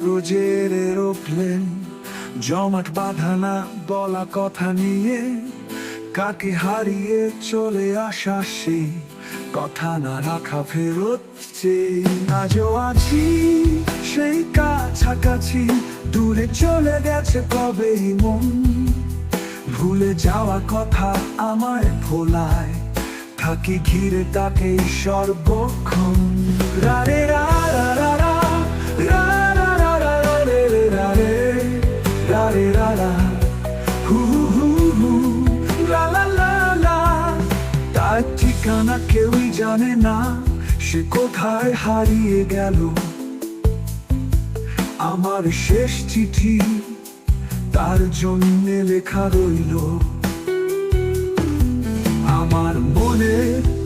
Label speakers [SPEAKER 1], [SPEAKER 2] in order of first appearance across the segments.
[SPEAKER 1] কাগজের এরোপ্লেন, জমাট বাঁধানা বলা কথা নিয়ে কাকে হারিয়ে চলে আসা সেই কথা না রাখা ফেরত চেয়ে আজও আছি সেই কাছাকাছি, দূরে চলে গেছে কবেই মন। ভুলে যাওয়া কথা আমায় ভোলায়, থাকি ঘিরে তাকে সর্বক্ষণ। রারে রা রা রা রা, রা রা রা রা রা রে রে রা রে, রা রে রা রা, হু হু হু, লা লা লা লা। তার ঠিকানা কেউই জানে না, সে কোথায় হারিয়ে গেল। আমার শেষ চিঠি তার জন্য লেখা রইল। আমার মনে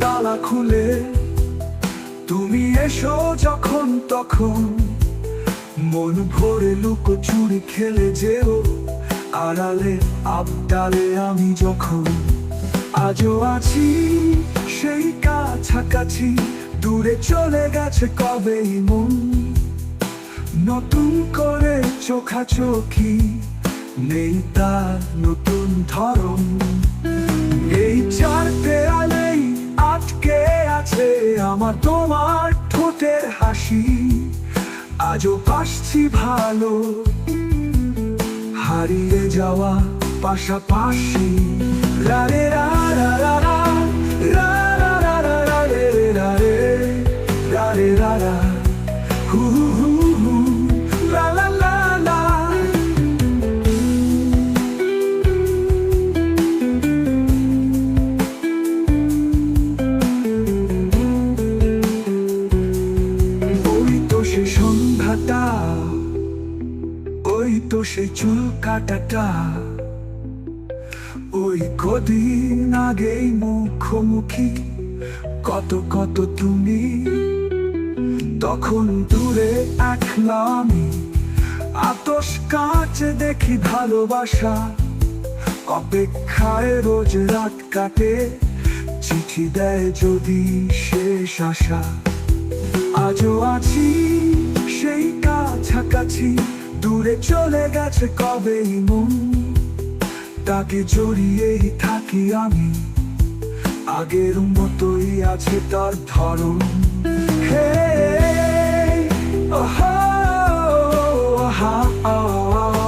[SPEAKER 1] তালা খুলে তুমি এসো যখন তখন, মন ভরে লুকোচুরি খেলে যেও আড়ালে আবডালে আমি যখন। আজও আছি সেই কাছাকাছি, দূরে চলে গেছে কবেই মন। নতুন করে চোখাচোখি নেই তার নতুন ধরন। এই চার দেয়ালেই আটকে আছে আমার তোমার ঠোঁটের হাসি। আজও বাসছি ভালো, হারিয়ে যাওয়া পাশাপাশি। রা রে রা রা রা রা, রা রা রা রা রা রে রে রা রে, রা রে রা রা, হু হু হু, লা লা লা লা। ওই তো সে সন্ধ্যাটা, ওই তো সে চুল কাটাটা, ওই কদিন আগেই মুখোমুখি কত কত তুমি। তখন দূরে একলা আমি, আতশ কাঁচে দেখি ভালোবাসা, অপেক্ষায় রোজ রাত কাটে, চিঠি দেয় যদি শেষ আশা। আজও আছি সেই কাছাকাছি, দূরে চলে গেছে কবেই মন। তাকে জড়িয়েই থাকি আমি, আগের মতোই আছে তার ধরন। হে, ওহ, আহা, আহা।